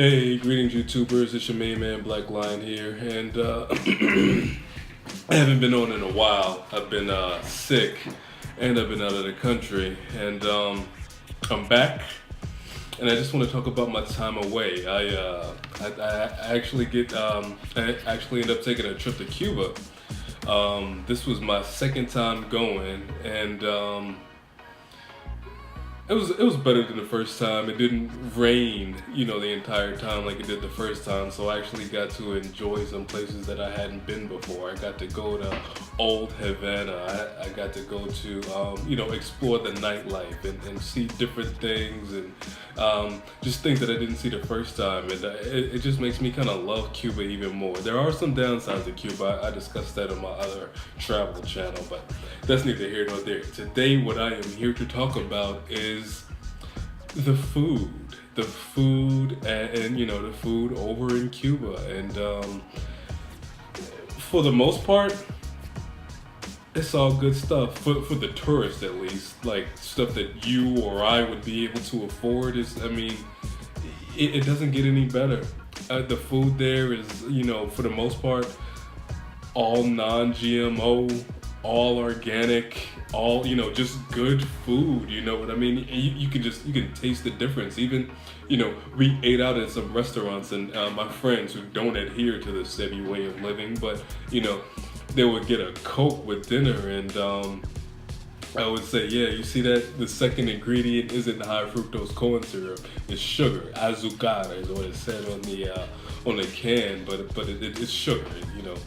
Hey, greetings YouTubers, it's your main man Black Lion here, and I haven't been on in a while. I've been sick, and I've been out of the country, and I'm back, and I just want to talk about my time away. I actually I actually ended up taking a trip to Cuba. This was my second time going, and it was better than the first time. It didn't rain, the entire time like it did the first time. So I actually got to enjoy some places that I hadn't been before. I got to go to Old Havana. I got to go to, explore the nightlife and see different things and just things that I didn't see the first time. And it just makes me kind of love Cuba even more. There are some downsides to Cuba. I discussed that on my other travel channel, but that's neither here nor there. Today, what I am here to talk about is the food and the food over in Cuba. And for the most part, it's all good stuff for the tourists, at least, like stuff that you or I would be able to afford. It doesn't get any better. The food there is, for the most part, all non-GMO, all organic, all, just good food. You know what I mean? You can taste the difference. Even, we ate out at some restaurants, and my friends who don't adhere to the Sebi way of living, but they would get a Coke with dinner, and I would say, yeah, you see that the second ingredient isn't high fructose corn syrup, it's sugar. Azúcar is what it said on the can, but it's sugar,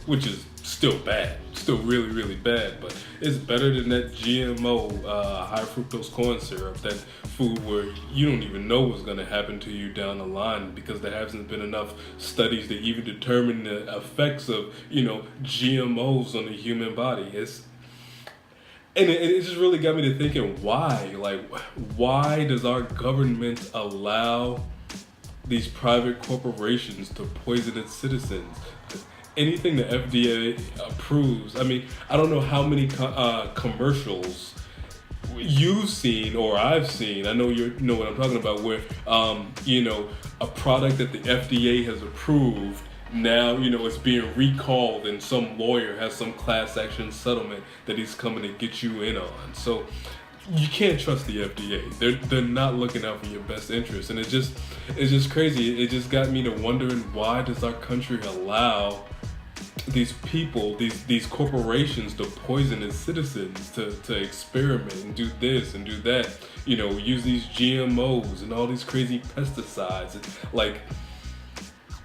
which is still bad, still really, really bad, but it's better than that GMO high fructose corn syrup, that food where you don't even know what's going to happen to you down the line, because there hasn't been enough studies to even determine the effects of, GMOs on the human body. And it just really got me to thinking, why does our government allow these private corporations to poison its citizens? Anything the FDA approves, I don't know how many commercials you've seen or I've seen. I know you know what I'm talking about, where, a product that the FDA has approved, now, it's being recalled, and some lawyer has some class action settlement that he's coming to get you in on. So you can't trust the FDA. They're not looking out for your best interest. And it's just crazy. It just got me to wondering, why does our country allow these people, these corporations, to poison its citizens, to experiment and do this and do that, use these GMOs and all these crazy pesticides.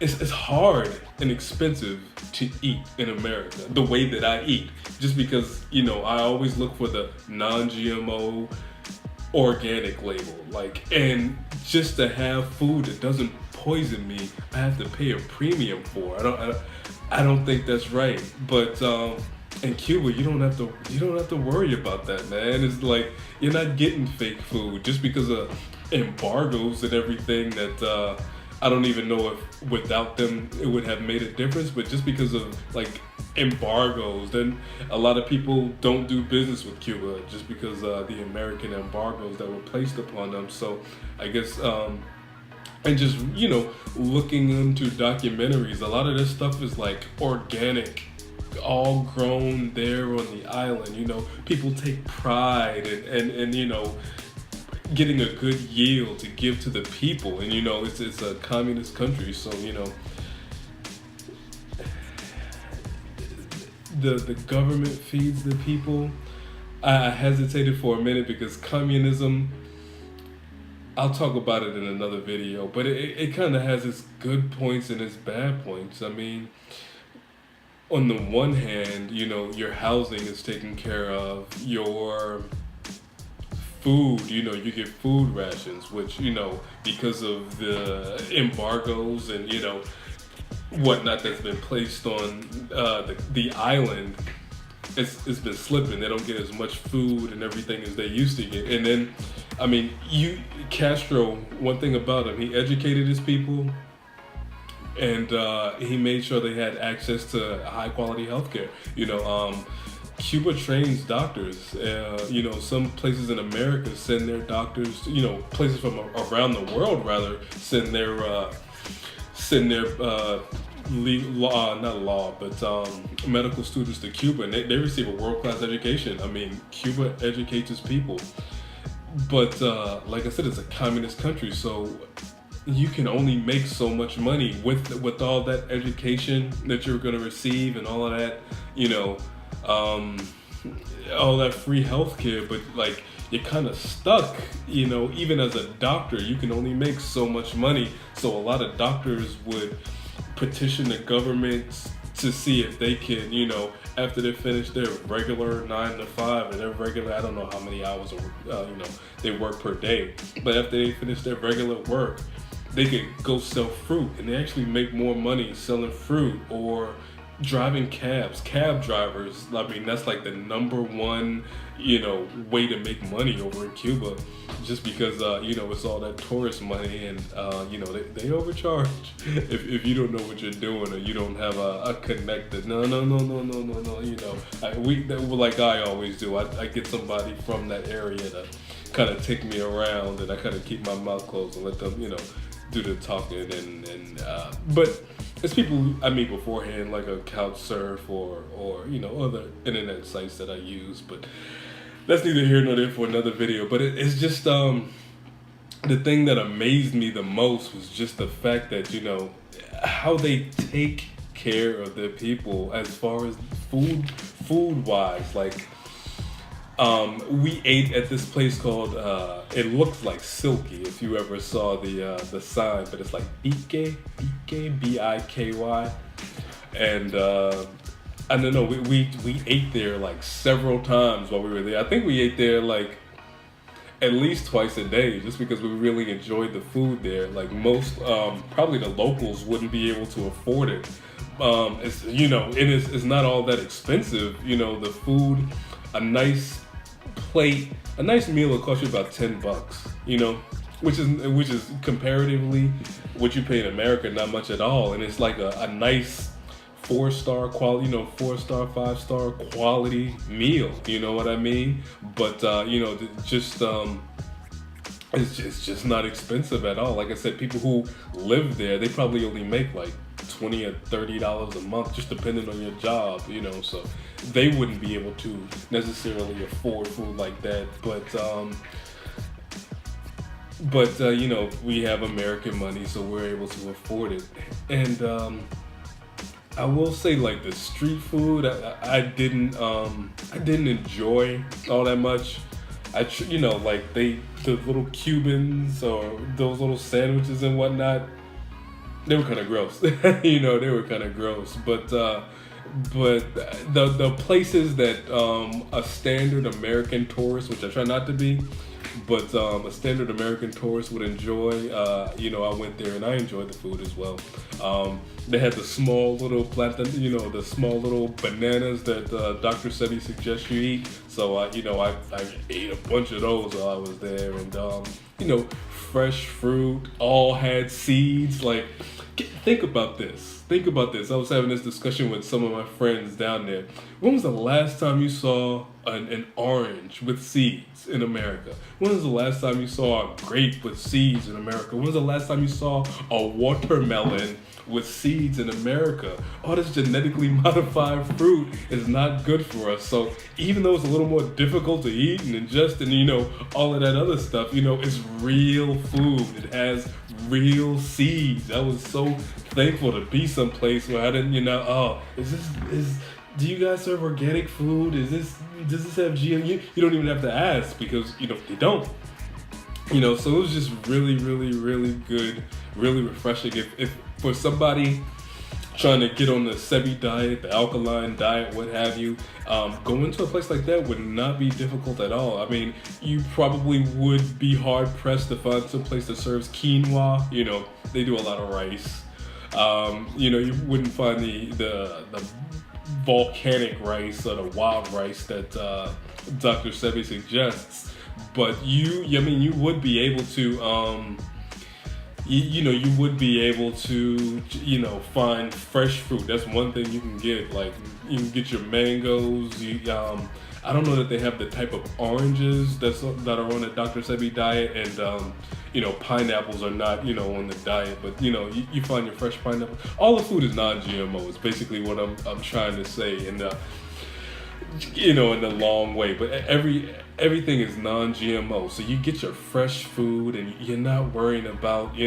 It's hard and expensive to eat in America the way that I eat, just because, I always look for the non-GMO organic label, and just to have food that doesn't poison me, I have to pay a premium for. I don't think that's right. But in Cuba, you don't have to worry about that, man. It's like, you're not getting fake food just because of embargoes and everything that I don't even know if without them it would have made a difference, but just because of embargoes, then a lot of people don't do business with Cuba just because the American embargoes that were placed upon them. So I guess and just looking into documentaries, a lot of this stuff is organic, all grown there on the island. People take pride and getting a good yield to give to the people, and it's a communist country, so the government feeds the people. I hesitated for a minute because communism, I'll talk about it in another video, but it kind of has its good points and its bad points. On the one hand, your housing is taken care of, your food, you get food rations, which, because of the embargoes and, whatnot that's been placed on the island, it's been slipping. They don't get as much food and everything as they used to get. And then, Castro, one thing about him, he educated his people, and he made sure they had access to high quality healthcare. Cuba trains doctors. Some places in America send their doctors, places from around the world rather, send their send their not law, but medical students to Cuba, and they receive a world-class education. I mean, Cuba educates its people, but like I said, it's a communist country, so you can only make so much money with all that education that you're going to receive and all of that, all that free healthcare. But like, you're kind of stuck, even as a doctor, you can only make so much money. So a lot of doctors would petition the government to see if they can, after they finish their regular 9 to 5 or their regular, I don't know how many hours, they work per day, but after they finish their regular work, they could go sell fruit, and they actually make more money selling fruit or driving cabs. Cab drivers, I mean, that's like the number one, way to make money over in Cuba, just because, it's all that tourist money, and, they overcharge if you don't know what you're doing or you don't have a connected, no, like I always do, I get somebody from that area to kind of take me around, and I kind of keep my mouth closed and let them, do the talking, and but it's people I meet beforehand, like a Couchsurf or other internet sites that I use, but that's neither here nor there for another video. But it's just the thing that amazed me the most was just the fact that how they take care of their people as far as food wise. Like, we ate at this place called, it looks like Silky, if you ever saw the sign, but it's like Biky, B-I-K-Y. And I don't know, we ate there like several times while we were there. I think we ate there like at least twice a day, just because we really enjoyed the food there. Like most, probably the locals wouldn't be able to afford it. It's, it's not all that expensive, the food, a nice plate, a nice meal will cost you about $10, which is comparatively what you pay in America, not much at all. And it's like a nice 4-star quality, 4-star, 5-star quality meal, you know what I mean? But it's just not expensive at all. Like I said, people who live there, they probably only make like $20 or $30 a month, just depending on your job, so they wouldn't be able to necessarily afford food like that. But we have American money, so we're able to afford it. And I will say, like, the street food, I didn't enjoy all that much. Like the little Cubans or those little sandwiches and whatnot, they were kind of gross. They were kind of gross. But the places that a standard American tourist, which I try not to be, but a standard American tourist would enjoy, I went there and I enjoyed the food as well. They had the small little the small little bananas that Dr. Sebi suggests you eat. So I ate a bunch of those while I was there, and fresh fruit, all had seeds. Like, think about this. I was having this discussion with some of my friends down there. When was the last time you saw an orange with seeds in America? When was the last time you saw a grape with seeds in America? When was the last time you saw a watermelon with seeds in America? All this genetically modified fruit is not good for us. So even though it's a little more difficult to eat and ingest and all of that other stuff, it's real food. It has real seeds. I was so thankful to be someplace where I didn't, do you guys serve organic food? Does this have GM? You don't even have to ask, because they don't. So it was just really, really, really good, really refreshing. If for somebody trying to get on the Sebi diet, the alkaline diet, what have you, going into a place like that would not be difficult at all. I mean, you probably would be hard pressed to find some place that serves quinoa. They do a lot of rice. You wouldn't find the volcanic rice or the wild rice that Dr. Sebi suggests, but you would be able to you would be able to find fresh fruit. That's one thing you can get. Like, you can get your mangoes. I don't know that they have the type of oranges that are on the Dr. Sebi diet, and pineapples are not, on the diet, but you find your fresh pineapple. All the food is non-GMO. Is basically what I'm trying to say in the in the long way. But everything is non-GMO, so you get your fresh food, and you're not worrying about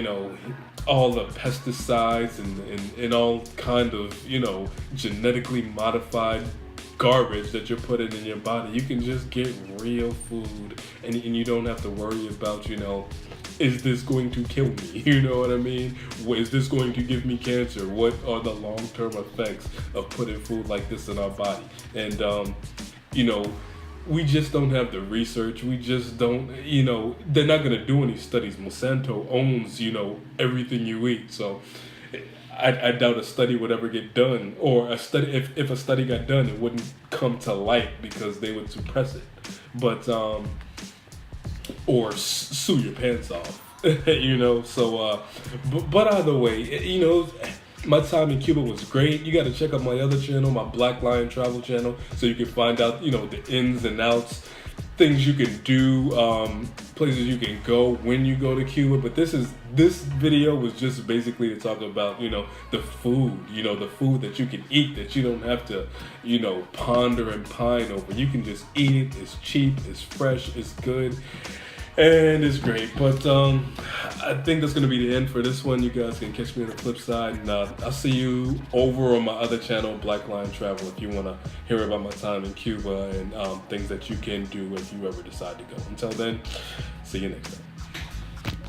all the pesticides and all kind of genetically modified garbage that you're putting in your body. You can just get real food, and you don't have to worry about is this going to kill me? You know what I mean? Is this going to give me cancer? What are the long-term effects of putting food like this in our body? And we just don't have the research. We just don't, they're not going to do any studies. Monsanto owns, everything you eat. So I doubt a study would ever get done, or a study, if a study got done, it wouldn't come to light because they would suppress it. But, or sue your pants off, so, but either way, my time in Cuba was great. You got to check out my other channel, my Black Lion Travel channel, so you can find out, the ins and outs, things you can do, places you can go when you go to Cuba. But this video was just basically to talk about, the food, the food that you can eat, that you don't have to, ponder and pine over. You can just eat it. It's cheap, it's fresh, it's good, and it's great. But I think that's going to be the end for this one. You guys can catch me on the flip side, and I'll see you over on my other channel, Black Lion Travel, if you want to hear about my time in Cuba and things that you can do if you ever decide to go. Until then, see you next time.